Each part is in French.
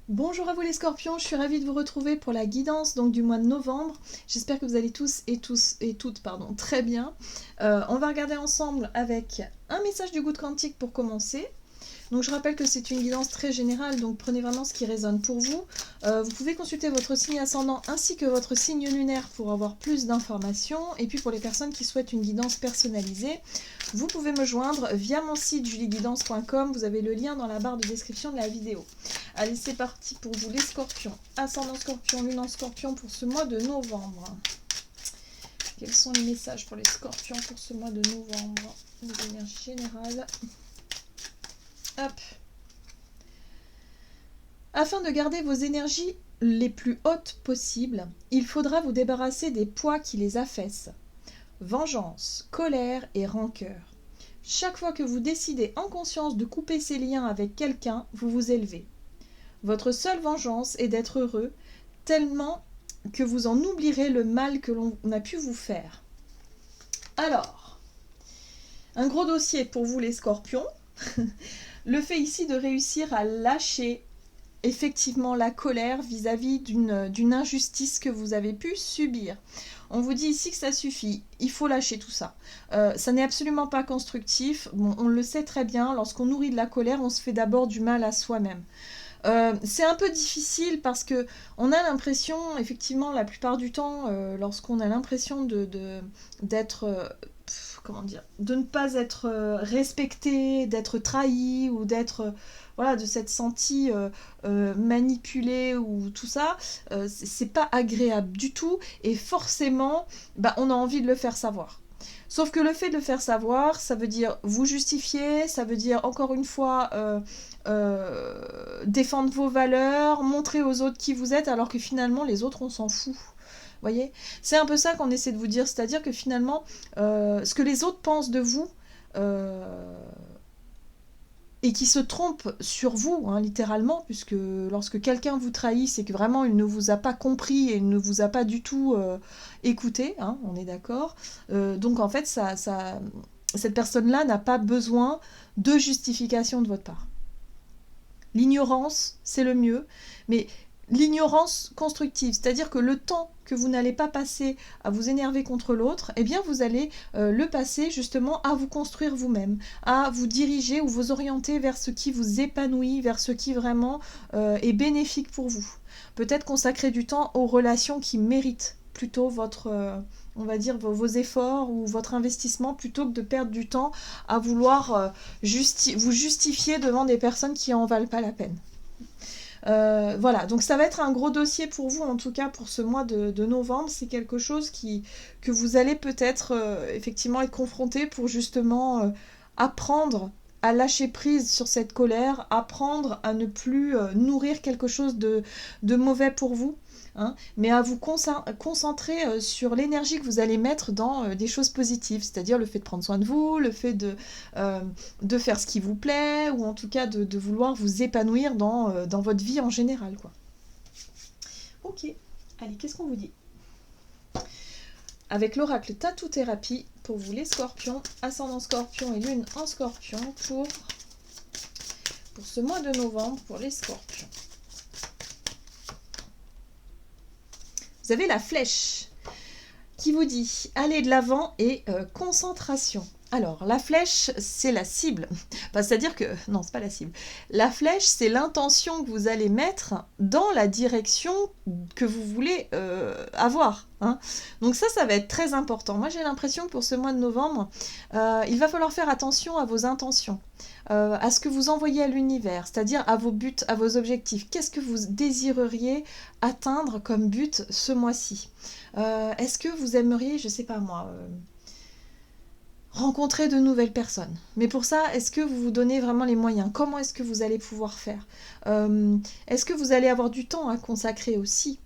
Bonjour à vous les scorpions, je suis ravie de vous retrouver pour la guidance donc, du mois de novembre. J'espère que vous allez tous et toutes très bien. On va regarder ensemble avec un message du Good Quantique pour commencer. Donc je rappelle que c'est une guidance très générale, donc prenez vraiment ce qui résonne pour vous. Vous pouvez consulter votre signe ascendant ainsi que votre signe lunaire pour avoir plus d'informations. Et puis pour les personnes qui souhaitent une guidance personnalisée, vous pouvez me joindre via mon site julieguidance.com. Vous avez le lien dans la barre de description de la vidéo. Allez, c'est parti pour vous les scorpions. Ascendant scorpion, lune en scorpion pour ce mois de novembre. Quels sont les messages pour les scorpions pour ce mois de novembre? Les énergies générales. Hop. Afin de garder vos énergies les plus hautes possibles, il faudra vous débarrasser des poids qui les affaissent. Vengeance, colère et rancœur. Chaque fois que vous décidez en conscience de couper ces liens avec quelqu'un, vous vous élevez. Votre seule vengeance est d'être heureux, tellement que vous en oublierez le mal que l'on a pu vous faire. Alors, un gros dossier pour vous les scorpions. Le fait ici de réussir à lâcher effectivement la colère vis-à-vis d'une injustice que vous avez pu subir. On vous dit ici que ça suffit, il faut lâcher tout ça. Ça n'est absolument pas constructif, bon, on le sait très bien, lorsqu'on nourrit de la colère, on se fait d'abord du mal à soi-même. C'est un peu difficile parce que on a l'impression, effectivement, la plupart du temps, lorsqu'on a l'impression d'être comment dire, de ne pas être respecté, d'être trahi ou d'être voilà, de s'être senti manipulé ou tout ça, c'est pas agréable du tout et forcément, bah, on a envie de le faire savoir. Sauf que le fait de le faire savoir, ça veut dire vous justifier, ça veut dire encore une fois défendre vos valeurs, montrer aux autres qui vous êtes, alors que finalement les autres on s'en fout. Voyez, c'est un peu ça qu'on essaie de vous dire, c'est-à-dire que finalement, ce que les autres pensent de vous, et qui se trompent sur vous, hein, littéralement, puisque lorsque quelqu'un vous trahit, c'est que vraiment il ne vous a pas compris et il ne vous a pas du tout écouté, hein, on est d'accord. Donc en fait, cette personne-là n'a pas besoin de justification de votre part. L'ignorance, c'est le mieux, mais l'ignorance constructive, c'est-à-dire que le temps que vous n'allez pas passer à vous énerver contre l'autre, eh bien vous allez le passer justement à vous construire vous-même, à vous diriger ou vous orienter vers ce qui vous épanouit, vers ce qui vraiment est bénéfique pour vous. Peut-être consacrer du temps aux relations qui méritent plutôt votre, on va dire, vos efforts ou votre investissement plutôt que de perdre du temps à vouloir vous justifier devant des personnes qui en valent pas la peine. Voilà, donc ça va être un gros dossier pour vous, en tout cas pour ce mois de novembre. C'est quelque chose que vous allez peut-être effectivement être confronté pour justement apprendre à lâcher prise sur cette colère, apprendre à ne plus nourrir quelque chose de mauvais pour vous. Hein, mais à vous concentrer sur l'énergie que vous allez mettre dans des choses positives, c'est-à-dire le fait de prendre soin de vous, le fait de faire ce qui vous plaît, ou en tout cas de vouloir vous épanouir dans votre vie en général, quoi. Ok, allez, qu'est-ce qu'on vous dit? Avec l'oracle Tatou Thérapie, pour vous les scorpions, ascendant scorpion et lune en scorpion, pour ce mois de novembre, pour les scorpions. Vous avez la flèche qui vous dit allez de l'avant et concentration. Alors, la flèche, c'est la cible. Enfin, c'est-à-dire que... Non, c'est pas la cible. La flèche, c'est l'intention que vous allez mettre dans la direction que vous voulez avoir. Hein. Donc ça va être très important. Moi, j'ai l'impression que pour ce mois de novembre, il va falloir faire attention à vos intentions, à ce que vous envoyez à l'univers, c'est-à-dire à vos buts, à vos objectifs. Qu'est-ce que vous désireriez atteindre comme but ce mois-ci? Est-ce que vous aimeriez, je sais pas moi... rencontrer de nouvelles personnes. Mais pour ça, est-ce que vous vous donnez vraiment les moyens? Comment est-ce que vous allez pouvoir faire? Est-ce que vous allez avoir du temps à consacrer aussi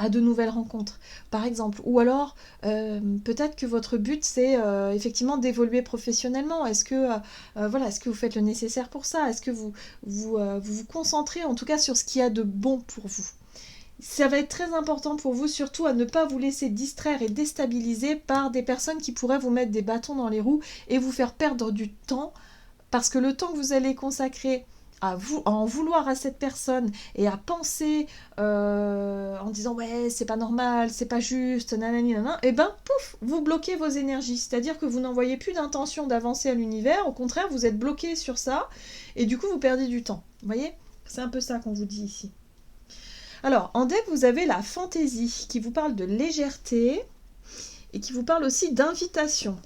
à de nouvelles rencontres, par exemple? Ou alors, peut-être que votre but, c'est effectivement d'évoluer professionnellement. Est-ce que, est-ce que vous faites le nécessaire pour ça? Est-ce que vous concentrez en tout cas sur ce qu'il y a de bon pour vous? Ça va être très important pour vous, surtout à ne pas vous laisser distraire et déstabiliser par des personnes qui pourraient vous mettre des bâtons dans les roues et vous faire perdre du temps, parce que le temps que vous allez consacrer à en vouloir à cette personne et à penser en disant ouais c'est pas normal, c'est pas juste, nanani nanana, et ben pouf, vous bloquez vos énergies. C'est-à-dire que vous n'envoyez plus d'intention d'avancer à l'univers, au contraire vous êtes bloqué sur ça et du coup vous perdez du temps. Vous voyez? C'est un peu ça qu'on vous dit ici. Alors en deck vous avez la fantaisie qui vous parle de légèreté et qui vous parle aussi d'invitation.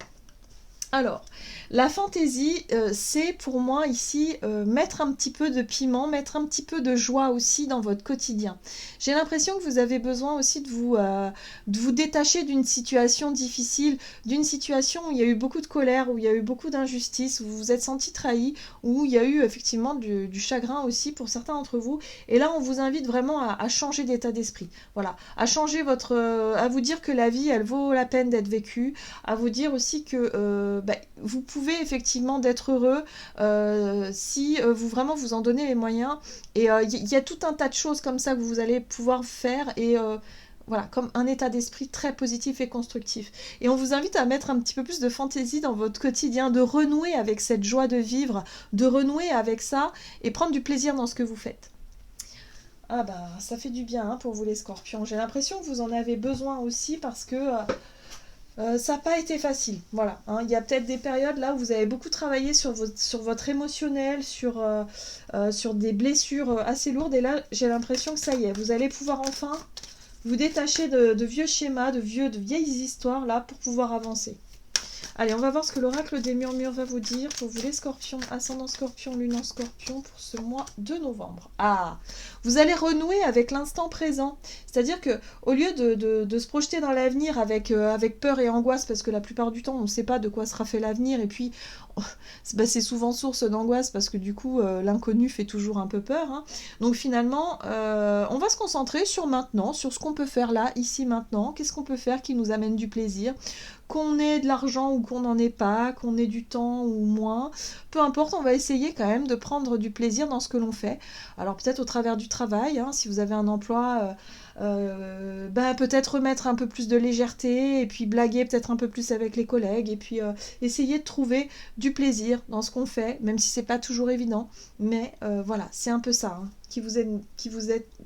Alors, la fantaisie, c'est pour moi ici mettre un petit peu de piment, mettre un petit peu de joie aussi dans votre quotidien. J'ai l'impression que vous avez besoin aussi de vous détacher d'une situation difficile, d'une situation où il y a eu beaucoup de colère, où il y a eu beaucoup d'injustice, où vous vous êtes senti trahi, où il y a eu effectivement du chagrin aussi pour certains d'entre vous. Et là, on vous invite vraiment à changer d'état d'esprit. Voilà, à changer à vous dire que la vie, elle vaut la peine d'être vécue, à vous dire aussi que vous pouvez effectivement d'être heureux si vous vraiment vous en donnez les moyens. Et il y a tout un tas de choses comme ça que vous allez pouvoir faire et voilà, comme un état d'esprit très positif et constructif. Et on vous invite à mettre un petit peu plus de fantaisie dans votre quotidien, de renouer avec cette joie de vivre, de renouer avec ça et prendre du plaisir dans ce que vous faites. Ah bah ça fait du bien pour vous les scorpions. J'ai l'impression que vous en avez besoin aussi parce que ça n'a pas été facile, voilà. Il y a peut-être des périodes là où vous avez beaucoup travaillé sur votre émotionnel, sur des blessures assez lourdes. Et là, j'ai l'impression que ça y est, vous allez pouvoir enfin vous détacher de vieux schémas, de vieilles histoires là pour pouvoir avancer. Allez, on va voir ce que l'oracle des murmures va vous dire pour vous les scorpions, ascendant scorpion, lune en scorpion pour ce mois de novembre. Ah, vous allez renouer avec l'instant présent. C'est-à-dire que au lieu de se projeter dans l'avenir avec peur et angoisse, parce que la plupart du temps, on ne sait pas de quoi sera fait l'avenir, et puis c'est souvent source d'angoisse, parce que du coup, l'inconnu fait toujours un peu peur. Donc finalement, on va se concentrer sur maintenant, sur ce qu'on peut faire là, ici, maintenant. Qu'est-ce qu'on peut faire qui nous amène du plaisir ? Qu'on ait de l'argent ou qu'on n'en ait pas, qu'on ait du temps ou moins, peu importe, on va essayer quand même de prendre du plaisir dans ce que l'on fait. Alors peut-être au travers du travail, si vous avez un emploi, peut-être remettre un peu plus de légèreté et puis blaguer peut-être un peu plus avec les collègues et puis essayer de trouver du plaisir dans ce qu'on fait, même si c'est pas toujours évident. Mais voilà, c'est un peu ça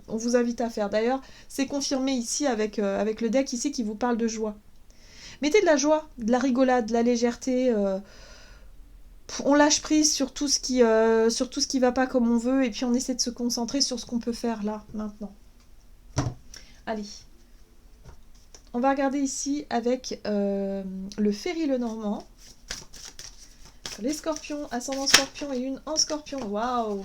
on vous invite à faire. D'ailleurs, c'est confirmé ici avec le deck ici qui vous parle de joie. Mettez de la joie, de la rigolade, de la légèreté. On lâche prise sur tout ce qui va pas comme on veut et puis on essaie de se concentrer sur ce qu'on peut faire là, maintenant. Allez. On va regarder ici avec le Ferry le Normand. Les scorpions, ascendant scorpion et une en scorpion. Waouh!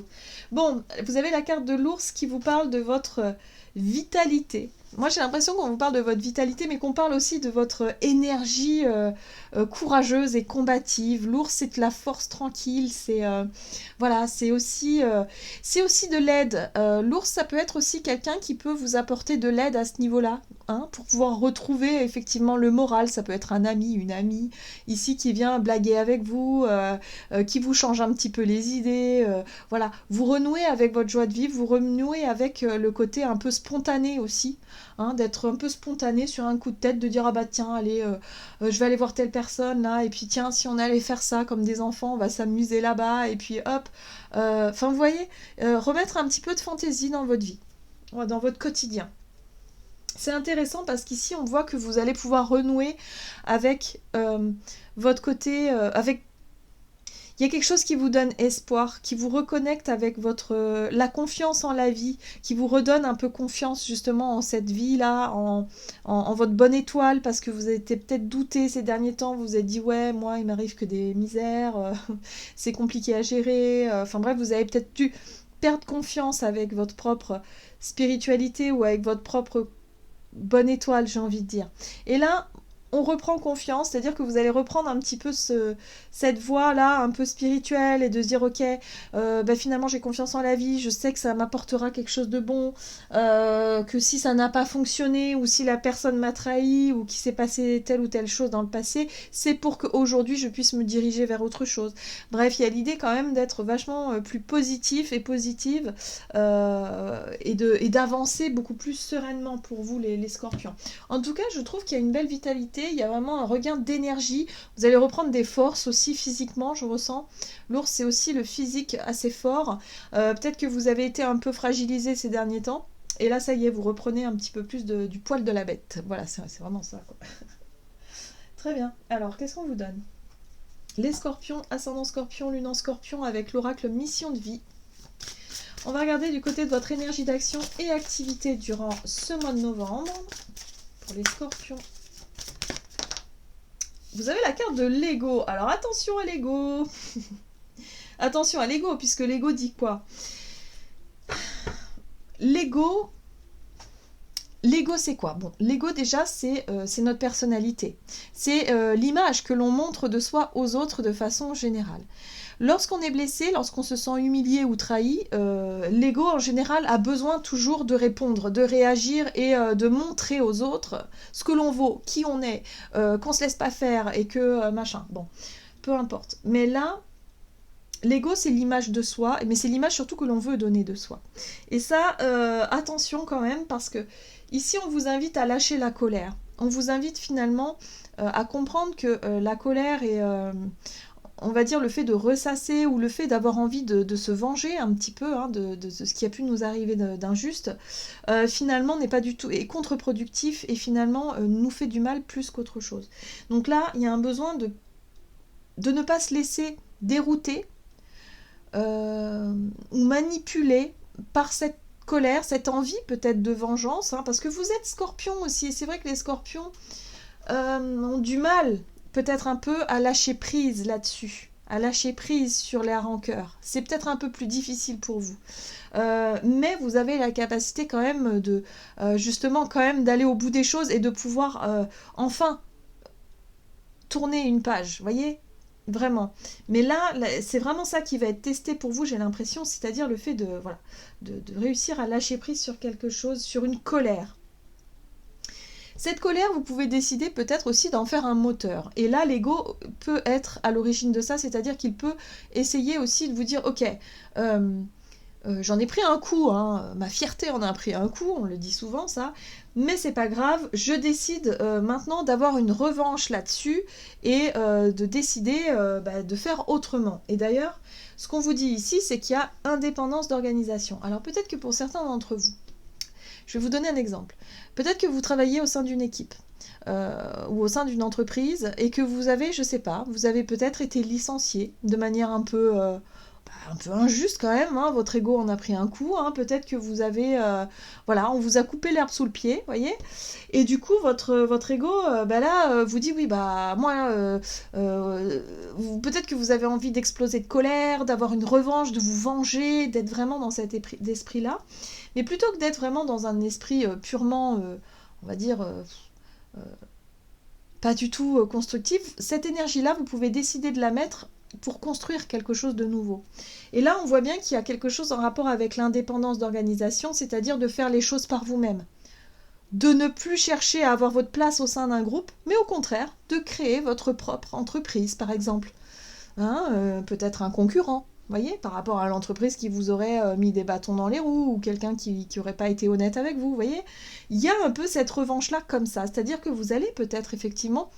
Bon, vous avez la carte de l'ours qui vous parle de votre vitalité. Moi, j'ai l'impression qu'on vous parle de votre vitalité, mais qu'on parle aussi de votre énergie courageuse et combative. L'ours, c'est de la force tranquille. Voilà, c'est aussi de l'aide. L'ours, ça peut être aussi quelqu'un qui peut vous apporter de l'aide à ce niveau-là, pour pouvoir retrouver effectivement le moral. Ça peut être un ami, une amie, ici qui vient blaguer avec vous, qui vous change un petit peu les idées. Voilà, vous renouez avec votre joie de vivre, vous renouez avec le côté un peu spontané aussi. D'être un peu spontané sur un coup de tête, de dire ah bah tiens allez je vais aller voir telle personne là et puis tiens si on allait faire ça comme des enfants on va s'amuser là-bas et puis hop vous voyez remettre un petit peu de fantaisie dans votre vie, dans votre quotidien. C'est intéressant parce qu'ici on voit que vous allez pouvoir renouer avec votre côté avec. Il y a quelque chose qui vous donne espoir, qui vous reconnecte avec la confiance en la vie, qui vous redonne un peu confiance justement en cette vie-là, en votre bonne étoile, parce que vous avez peut-être douté ces derniers temps, vous vous êtes dit ouais, moi il m'arrive que des misères, c'est compliqué à gérer, bref, vous avez peut-être dû perdre confiance avec votre propre spiritualité ou avec votre propre bonne étoile, j'ai envie de dire. Et là, on reprend confiance, c'est-à-dire que vous allez reprendre un petit peu cette voie-là, un peu spirituelle, et de se dire, ok, finalement j'ai confiance en la vie, je sais que ça m'apportera quelque chose de bon, que si ça n'a pas fonctionné, ou si la personne m'a trahi, ou qu'il s'est passé telle ou telle chose dans le passé, c'est pour qu'aujourd'hui je puisse me diriger vers autre chose. Bref, il y a l'idée quand même d'être vachement plus positif et positive, et d'avancer beaucoup plus sereinement pour vous les scorpions. En tout cas, je trouve qu'il y a une belle vitalité, vitalité, il y a vraiment un regain d'énergie. Vous allez reprendre des forces aussi physiquement, je ressens. L'ours, c'est aussi le physique assez fort. Peut-être que vous avez été un peu fragilisé ces derniers temps. Et là, ça y est, vous reprenez un petit peu plus du poil de la bête. Voilà, c'est vraiment ça, quoi. Très bien. Alors, qu'est-ce qu'on vous donne? Les scorpions, ascendant scorpion, lune en scorpion avec l'oracle mission de vie. On va regarder du côté de votre énergie d'action et activité durant ce mois de novembre. Pour les scorpions. Vous avez la carte de l'ego. Alors, attention à l'ego. Attention à l'ego, puisque l'ego dit quoi? L'ego, c'est quoi? Bon, l'ego déjà, c'est notre personnalité. C'est l'image que l'on montre de soi aux autres de façon générale. Lorsqu'on est blessé, lorsqu'on se sent humilié ou trahi, l'ego en général a besoin toujours de répondre, de réagir et de montrer aux autres ce que l'on vaut, qui on est, qu'on se laisse pas faire et que machin. Bon, peu importe. Mais là, l'ego, c'est l'image de soi, mais c'est l'image surtout que l'on veut donner de soi. Et ça, attention quand même, parce que ici, on vous invite à lâcher la colère. On vous invite finalement à comprendre que la colère est, on va dire, le fait de ressasser ou le fait d'avoir envie de se venger un petit peu de ce qui a pu nous arriver d'injuste, finalement n'est pas du tout, est contre-productif et finalement nous fait du mal plus qu'autre chose. Donc là, il y a un besoin de ne pas se laisser dérouter ou manipuler par cette colère, cette envie peut-être de vengeance, parce que vous êtes scorpion aussi, et c'est vrai que les scorpions ont du mal peut-être un peu à lâcher prise là-dessus, à lâcher prise sur la rancœur. C'est peut-être un peu plus difficile pour vous. Mais vous avez la capacité quand même de, justement, quand même d'aller au bout des choses et de pouvoir enfin tourner une page, voyez ? Vraiment. Mais là, c'est vraiment ça qui va être testé pour vous, j'ai l'impression, c'est-à-dire le fait de réussir à lâcher prise sur quelque chose, sur une colère. Cette colère, vous pouvez décider peut-être aussi d'en faire un moteur. Et là, l'ego peut être à l'origine de ça, c'est-à-dire qu'il peut essayer aussi de vous dire, ok, j'en ai pris un coup, ma fierté en a pris un coup, on le dit souvent ça, mais c'est pas grave, je décide maintenant d'avoir une revanche là-dessus et de décider de faire autrement. Et d'ailleurs, ce qu'on vous dit ici, c'est qu'il y a indépendance d'organisation. Alors peut-être que pour certains d'entre vous, je vais vous donner un exemple. Peut-être que vous travaillez au sein d'une équipe ou au sein d'une entreprise et que vous avez, je sais pas, vous avez peut-être été licencié de manière un peu injuste quand même, votre ego en a pris un coup, peut-être que vous avez, on vous a coupé l'herbe sous le pied, voyez, et du coup votre ego, vous dit oui, moi, peut-être que vous avez envie d'exploser de colère, d'avoir une revanche, de vous venger, d'être vraiment dans cet esprit-là, mais plutôt que d'être vraiment dans un esprit purement, on va dire, pas du tout constructif, cette énergie-là, vous pouvez décider de la mettre pour construire quelque chose de nouveau. Et là, on voit bien qu'il y a quelque chose en rapport avec l'indépendance d'organisation, c'est-à-dire de faire les choses par vous-même. De ne plus chercher à avoir votre place au sein d'un groupe, mais au contraire, de créer votre propre entreprise, par exemple. Peut-être un concurrent, voyez, par rapport à l'entreprise qui vous aurait mis des bâtons dans les roues, ou quelqu'un qui n'aurait pas été honnête avec vous, voyez. Il y a un peu cette revanche-là comme ça, c'est-à-dire que vous allez peut-être effectivement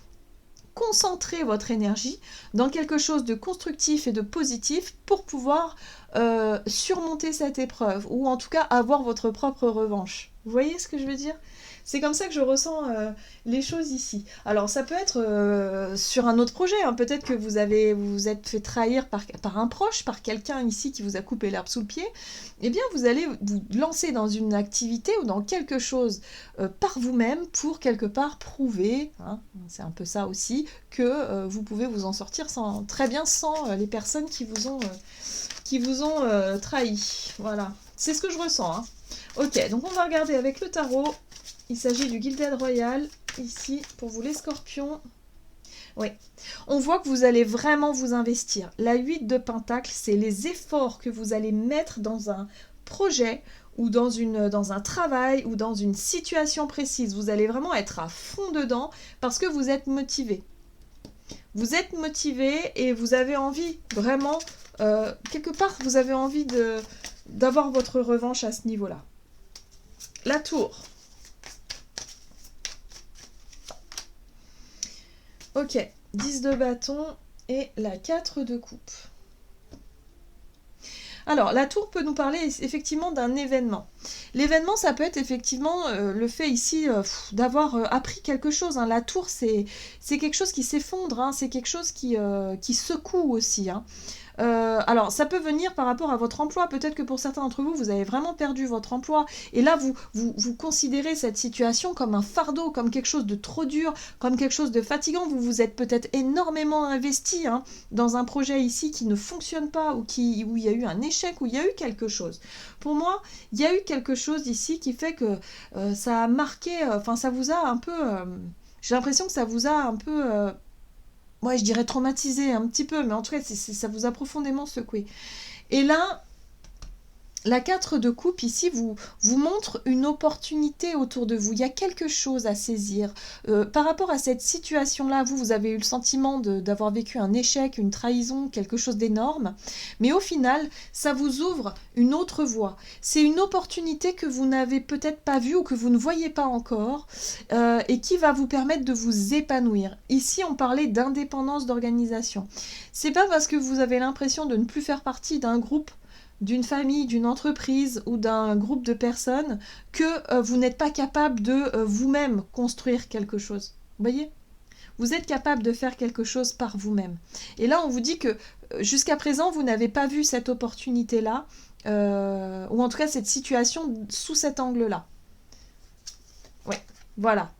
concentrer votre énergie dans quelque chose de constructif et de positif pour pouvoir surmonter cette épreuve, ou en tout cas avoir votre propre revanche. Vous voyez ce que je veux dire ? C'est comme ça que je ressens les choses ici. Alors ça peut être sur un autre projet, peut-être que vous êtes fait trahir par un proche, par quelqu'un ici qui vous a coupé l'herbe sous le pied. Eh bien vous allez vous lancer dans une activité ou dans quelque chose par vous-même pour quelque part prouver, c'est un peu ça aussi, que vous pouvez vous en sortir très bien sans les personnes qui vous ont trahi. Voilà, c'est ce que je ressens. Ok, donc on va regarder avec le tarot. Il s'agit du Gilded Royal, ici, pour vous les scorpions. Oui, on voit que vous allez vraiment vous investir. La 8 de Pentacle, c'est les efforts que vous allez mettre dans un projet ou dans un travail ou dans une situation précise. Vous allez vraiment être à fond dedans parce que vous êtes motivé. Vous êtes motivé et vous avez envie, vraiment, quelque part, vous avez envie d'avoir votre revanche à ce niveau-là. La tour. Ok, 10 de bâton et la 4 de coupe. Alors, la tour peut nous parler effectivement d'un événement. L'événement, ça peut être effectivement le fait ici d'avoir appris quelque chose, hein. La tour, c'est quelque chose qui s'effondre, hein. C'est quelque chose qui secoue aussi, hein. Alors, ça peut venir par rapport à votre emploi. Peut-être que pour certains d'entre vous, vous avez vraiment perdu votre emploi. Et là, vous considérez cette situation comme un fardeau, comme quelque chose de trop dur, comme quelque chose de fatigant. Vous vous êtes peut-être énormément investi, hein, dans un projet ici qui ne fonctionne pas ou où il y a eu un échec, où il y a eu quelque chose. Pour moi, il y a eu quelque chose ici qui fait que ça a marqué, enfin, ça vous a un peu... j'ai l'impression que ça vous a un peu... ouais, je dirais traumatisé un petit peu, mais en tout cas, ça vous a profondément secoué. Et là, la 4 de coupe ici vous montre une opportunité autour de vous. Il y a quelque chose à saisir. Par rapport à cette situation-là, vous avez eu le sentiment d'avoir vécu un échec, une trahison, quelque chose d'énorme. Mais au final, ça vous ouvre une autre voie. C'est une opportunité que vous n'avez peut-être pas vue ou que vous ne voyez pas encore et qui va vous permettre de vous épanouir. Ici, on parlait d'indépendance d'organisation. C'est pas parce que vous avez l'impression de ne plus faire partie d'un groupe, d'une famille, d'une entreprise ou d'un groupe de personnes que vous n'êtes pas capable de vous-même construire quelque chose. Vous voyez ? Vous êtes capable de faire quelque chose par vous-même. Et là, on vous dit que jusqu'à présent, vous n'avez pas vu cette opportunité-là, ou en tout cas cette situation sous cet angle-là. Ouais, voilà.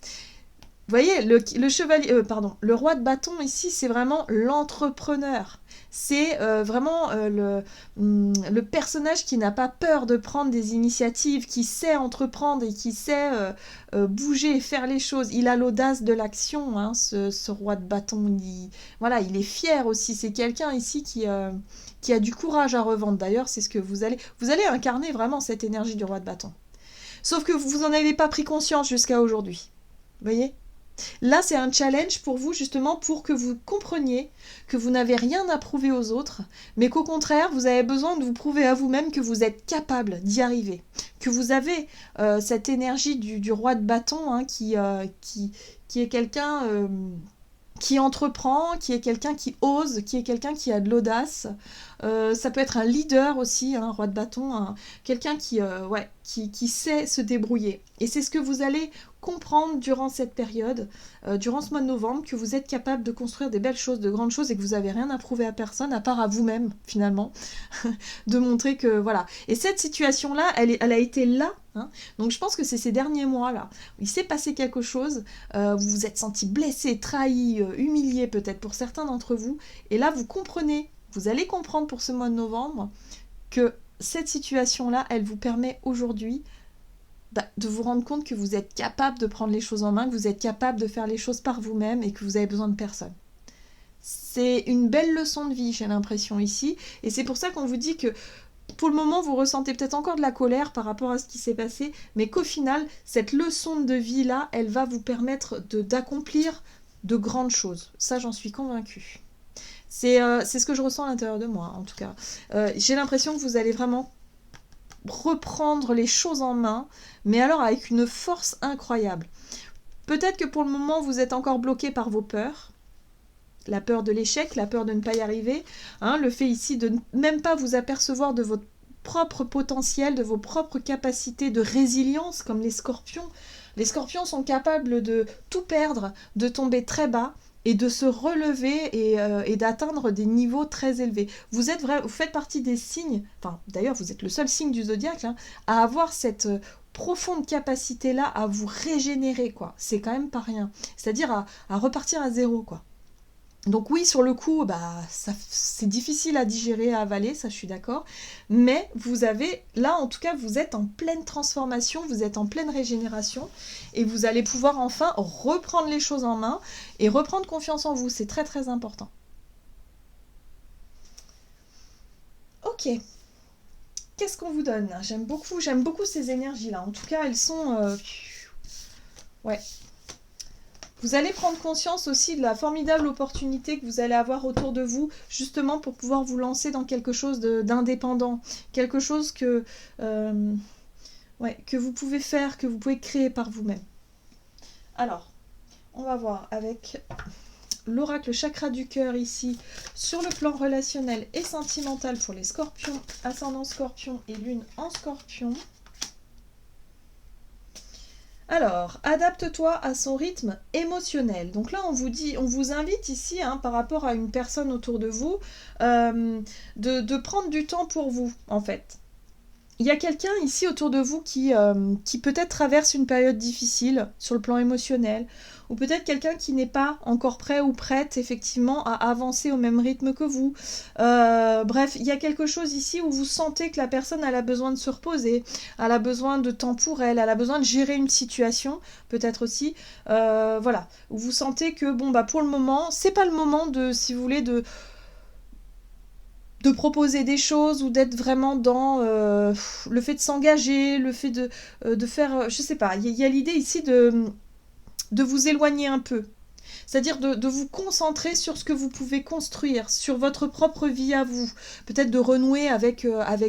Vous voyez, le chevalier, pardon, le roi de bâton ici, c'est vraiment l'entrepreneur. C'est vraiment le personnage qui n'a pas peur de prendre des initiatives, qui sait entreprendre et qui sait bouger et faire les choses. Il a l'audace de l'action, hein, ce roi de bâton. Voilà, il est fier aussi. C'est quelqu'un ici qui a du courage à revendre. D'ailleurs, c'est ce que vous allez incarner vraiment cette énergie du roi de bâton. Sauf que vous n'en avez pas pris conscience jusqu'à aujourd'hui. Vous voyez ? Là, c'est un challenge pour vous, justement, pour que vous compreniez que vous n'avez rien à prouver aux autres, mais qu'au contraire, vous avez besoin de vous prouver à vous-même que vous êtes capable d'y arriver, que vous avez cette énergie du roi de bâton, hein, qui est quelqu'un qui entreprend, qui est quelqu'un qui ose, qui est quelqu'un qui a de l'audace. Ça peut être un leader aussi, un roi de bâton, quelqu'un qui sait se débrouiller. Et c'est ce que vous allez comprendre durant cette période, durant ce mois de novembre, que vous êtes capable de construire des belles choses, de grandes choses, et que vous n'avez rien à prouver à personne, à part à vous-même, finalement, de montrer que, voilà. Et cette situation-là, elle a été là, hein. Donc je pense que c'est ces derniers mois-là, où il s'est passé quelque chose, vous vous êtes senti blessé, trahi, humilié peut-être pour certains d'entre vous, et là vous comprenez, vous allez comprendre pour ce mois de novembre, que cette situation-là, elle vous permet aujourd'hui de vous rendre compte que vous êtes capable de prendre les choses en main, que vous êtes capable de faire les choses par vous-même et que vous avez besoin de personne. C'est une belle leçon de vie, j'ai l'impression ici, et c'est pour ça qu'on vous dit que pour le moment, vous ressentez peut-être encore de la colère par rapport à ce qui s'est passé, mais qu'au final, cette leçon de vie-là, elle va vous permettre d'accomplir de grandes choses. Ça, j'en suis convaincue. C'est ce que je ressens à l'intérieur de moi, en tout cas. J'ai l'impression que vous allez vraiment reprendre les choses en main, mais alors avec une force incroyable. Peut-être que pour le moment, vous êtes encore bloqué par vos peurs. La peur de l'échec, la peur de ne pas y arriver, hein, le fait ici de ne même pas vous apercevoir de votre propre potentiel, de vos propres capacités de résilience, comme les scorpions. Les scorpions sont capables de tout perdre, de tomber très bas et de se relever et d'atteindre des niveaux très élevés. Vous faites partie des signes, enfin d'ailleurs vous êtes le seul signe du zodiaque, hein, à avoir cette profonde capacité-là à vous régénérer, quoi. C'est quand même pas rien. C'est-à-dire à repartir à zéro, quoi. Donc oui, sur le coup, c'est difficile à digérer, à avaler, ça je suis d'accord. Mais vous avez, là en tout cas, vous êtes en pleine transformation, vous êtes en pleine régénération et vous allez pouvoir enfin reprendre les choses en main et reprendre confiance en vous. C'est très très important. Ok. Qu'est-ce qu'on vous donne ? J'aime beaucoup ces énergies-là. En tout cas, elles sont... Ouais. Vous allez prendre conscience aussi de la formidable opportunité que vous allez avoir autour de vous, justement pour pouvoir vous lancer dans quelque chose d'indépendant, quelque chose que vous pouvez faire, que vous pouvez créer par vous-même. Alors, on va voir avec l'oracle chakra du cœur ici, sur le plan relationnel et sentimental pour les scorpions, ascendant scorpion et lune en scorpion. Alors, adapte-toi à son rythme émotionnel. Donc là, on vous invite ici, par rapport à une personne autour de vous, de prendre du temps pour vous, en fait. Il y a quelqu'un ici autour de vous qui peut-être traverse une période difficile sur le plan émotionnel, ou peut-être quelqu'un qui n'est pas encore prêt ou prête effectivement à avancer au même rythme que vous. Bref, il y a quelque chose ici où vous sentez que la personne elle a besoin de se reposer, elle a besoin de temps pour elle, elle a besoin de gérer une situation, peut-être aussi. Voilà, où vous sentez que pour le moment, c'est pas le moment de, si vous voulez, de proposer des choses ou d'être vraiment dans le fait de s'engager, le fait de faire, je sais pas, il y a l'idée ici de vous éloigner un peu. C'est-à-dire de vous concentrer sur ce que vous pouvez construire, sur votre propre vie à vous. Peut-être de renouer avec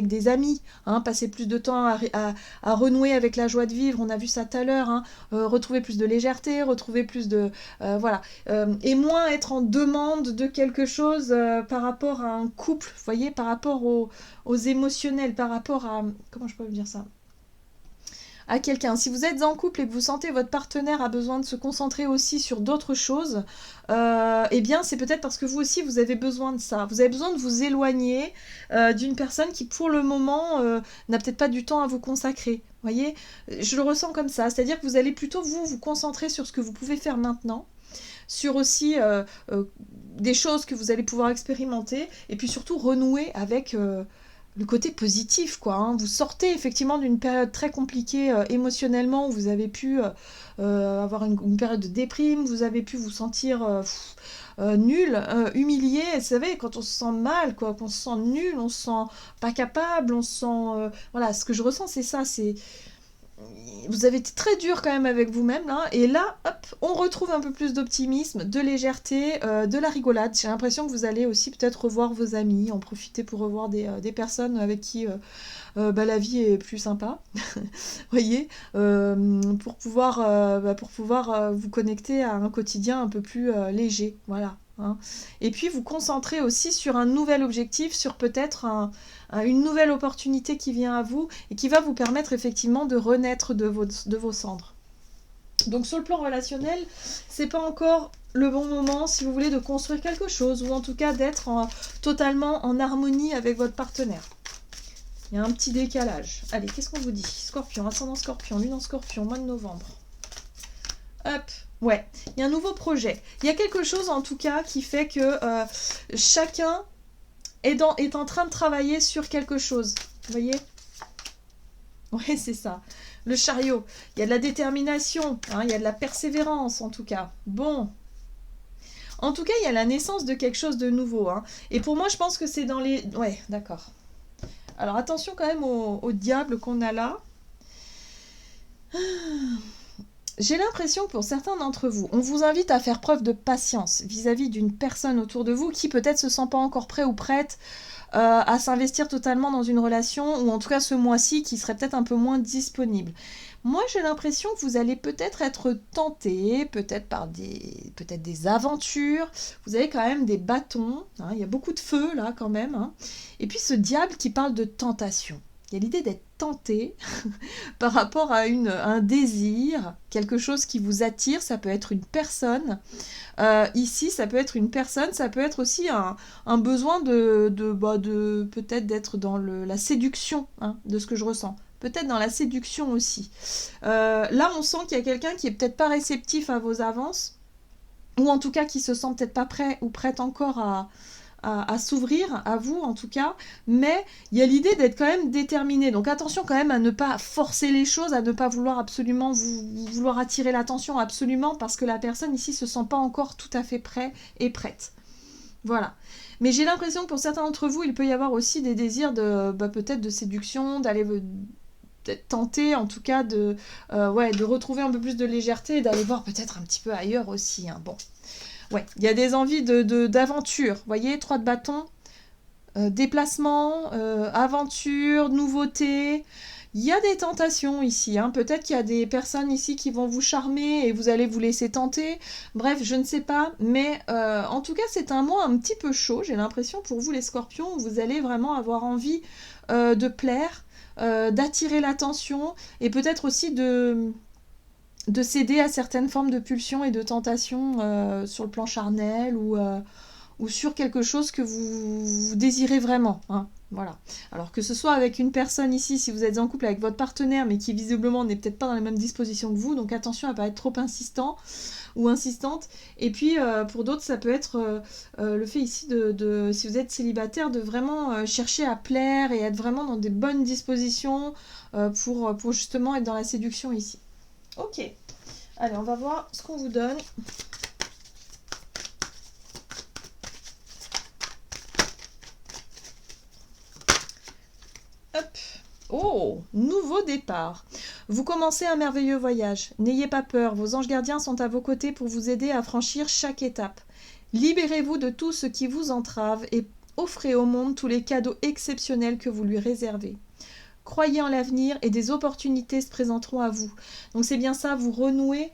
des amis, passer plus de temps à renouer avec la joie de vivre, on a vu ça tout à l'heure, retrouver plus de légèreté, retrouver plus de... voilà. Et moins être en demande de quelque chose par rapport à un couple, vous voyez, par rapport aux émotionnels, par rapport à... Comment je peux vous dire ça ? À quelqu'un. Si vous êtes en couple et que vous sentez votre partenaire a besoin de se concentrer aussi sur d'autres choses, eh bien c'est peut-être parce que vous aussi vous avez besoin de ça. Vous avez besoin de vous éloigner d'une personne qui pour le moment n'a peut-être pas du temps à vous consacrer. Vous voyez, je le ressens comme ça. C'est-à-dire que vous allez plutôt vous concentrer sur ce que vous pouvez faire maintenant, sur aussi des choses que vous allez pouvoir expérimenter, et puis surtout renouer avec... le côté positif, quoi. Vous sortez effectivement d'une période très compliquée émotionnellement, où vous avez pu avoir une période de déprime, vous avez pu vous sentir nul, humilié. Vous savez, quand on se sent mal, quoi, qu'on se sent nul, on se sent pas capable, on se sent... voilà, ce que je ressens, c'est ça, c'est... Vous avez été très dur quand même avec vous-même, là, et là, hop, on retrouve un peu plus d'optimisme, de légèreté, de la rigolade. J'ai l'impression que vous allez aussi peut-être revoir vos amis, en profiter pour revoir des personnes avec qui la vie est plus sympa, voyez, pour pouvoir vous connecter à un quotidien un peu plus léger, voilà. Et puis vous concentrer aussi sur un nouvel objectif, sur peut-être une nouvelle opportunité qui vient à vous et qui va vous permettre effectivement de renaître de vos cendres. Donc sur le plan relationnel, c'est pas encore le bon moment si vous voulez de construire quelque chose, ou en tout cas d'être totalement en harmonie avec votre partenaire. Il y a un petit décalage. Allez, qu'est-ce qu'on vous dit ? Scorpion, ascendant scorpion, lune en scorpion, mois de novembre. Hop, ouais, il y a un nouveau projet. Il y a quelque chose en tout cas qui fait que chacun est en train de travailler sur quelque chose. Vous voyez ? Oui, c'est ça. Le chariot. Il y a de la détermination, il y a de la persévérance en tout cas. Bon. En tout cas, il y a la naissance de quelque chose de nouveau. Et pour moi, je pense que c'est dans les... Ouais, d'accord. Alors attention quand même au diable qu'on a là. J'ai l'impression que pour certains d'entre vous, on vous invite à faire preuve de patience vis-à-vis d'une personne autour de vous qui peut-être se sent pas encore prêt ou prête à s'investir totalement dans une relation, ou en tout cas ce mois-ci qui serait peut-être un peu moins disponible. Moi j'ai l'impression que vous allez peut-être être tenté, peut-être par des aventures, vous avez quand même des bâtons, il y a beaucoup de feu là quand même, et puis ce diable qui parle de tentation. Il y a l'idée d'être tenté par rapport à un désir, quelque chose qui vous attire, ça peut être une personne. Ici, ça peut être une personne, ça peut être aussi un besoin de peut-être d'être dans la séduction, de ce que je ressens. Peut-être dans la séduction aussi. Là, on sent qu'il y a quelqu'un qui est peut-être pas réceptif à vos avances, ou en tout cas qui se sent peut-être pas prêt ou prête encore à s'ouvrir, à vous en tout cas, mais il y a l'idée d'être quand même déterminé. Donc attention quand même à ne pas forcer les choses, à ne pas vouloir absolument vouloir attirer l'attention absolument, parce que la personne ici se sent pas encore tout à fait prêt et prête. Voilà. Mais j'ai l'impression que pour certains d'entre vous, il peut y avoir aussi des désirs peut-être de séduction, d'être tenté en tout cas de retrouver un peu plus de légèreté et d'aller voir peut-être un petit peu ailleurs aussi. Bon. Ouais, il y a des envies d'aventure, vous voyez, 3 de bâton, déplacement, aventure, nouveauté. Il y a des tentations ici, hein. Peut-être qu'il y a des personnes ici qui vont vous charmer et vous allez vous laisser tenter. Bref, je ne sais pas, mais en tout cas, c'est un mois un petit peu chaud. J'ai l'impression pour vous, les scorpions, vous allez vraiment avoir envie de plaire, d'attirer l'attention et peut-être aussi de céder à certaines formes de pulsions et de tentations sur le plan charnel ou sur quelque chose que vous désirez vraiment, hein. Voilà. Alors que ce soit avec une personne ici, si vous êtes en couple avec votre partenaire, mais qui visiblement n'est peut-être pas dans les mêmes dispositions que vous, donc attention à ne pas être trop insistant ou insistante. Et puis pour d'autres, ça peut être le fait ici si vous êtes célibataire, de vraiment chercher à plaire et être vraiment dans des bonnes dispositions pour justement être dans la séduction ici. Ok. Allez, on va voir ce qu'on vous donne. Hop. Oh, nouveau départ. Vous commencez un merveilleux voyage. N'ayez pas peur, vos anges gardiens sont à vos côtés pour vous aider à franchir chaque étape. Libérez-vous de tout ce qui vous entrave et offrez au monde tous les cadeaux exceptionnels que vous lui réservez. Croyez en l'avenir et des opportunités se présenteront à vous. Donc c'est bien ça, vous renouez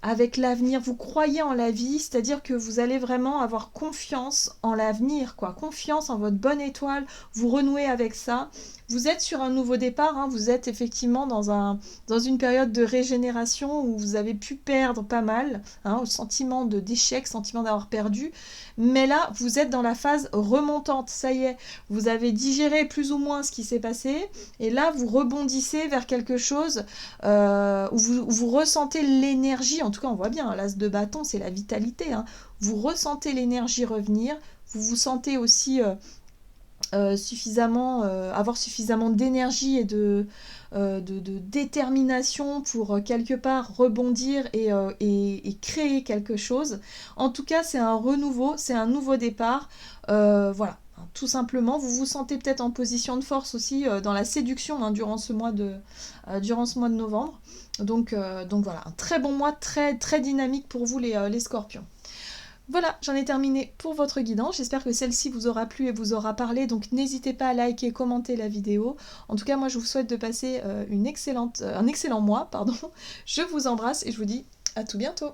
avec l'avenir, vous croyez en la vie, c'est-à-dire que vous allez vraiment avoir confiance en l'avenir, quoi, confiance en votre bonne étoile, vous renouez avec ça. Vous êtes sur un nouveau départ, hein, vous êtes effectivement dans une période de régénération où vous avez pu perdre pas mal, hein, au sentiment d'échec, sentiment d'avoir perdu, mais là, vous êtes dans la phase remontante, ça y est, vous avez digéré plus ou moins ce qui s'est passé, et là, vous rebondissez vers quelque chose où vous ressentez l'énergie, en tout cas, on voit bien, l'as de bâton, c'est la vitalité, hein, vous ressentez l'énergie revenir, vous vous sentez aussi avoir suffisamment d'énergie et de détermination pour quelque part rebondir et créer quelque chose. En tout cas, c'est un renouveau, c'est un nouveau départ. Voilà, tout simplement. Vous vous sentez peut-être en position de force aussi dans la séduction, hein, durant ce mois de novembre. Donc voilà, un très bon mois, très, très dynamique pour vous les scorpions. Voilà, j'en ai terminé pour votre guidance. J'espère que celle-ci vous aura plu et vous aura parlé. Donc n'hésitez pas à liker, commenter la vidéo. En tout cas, moi je vous souhaite de passer un excellent mois. Je vous embrasse et je vous dis à tout bientôt.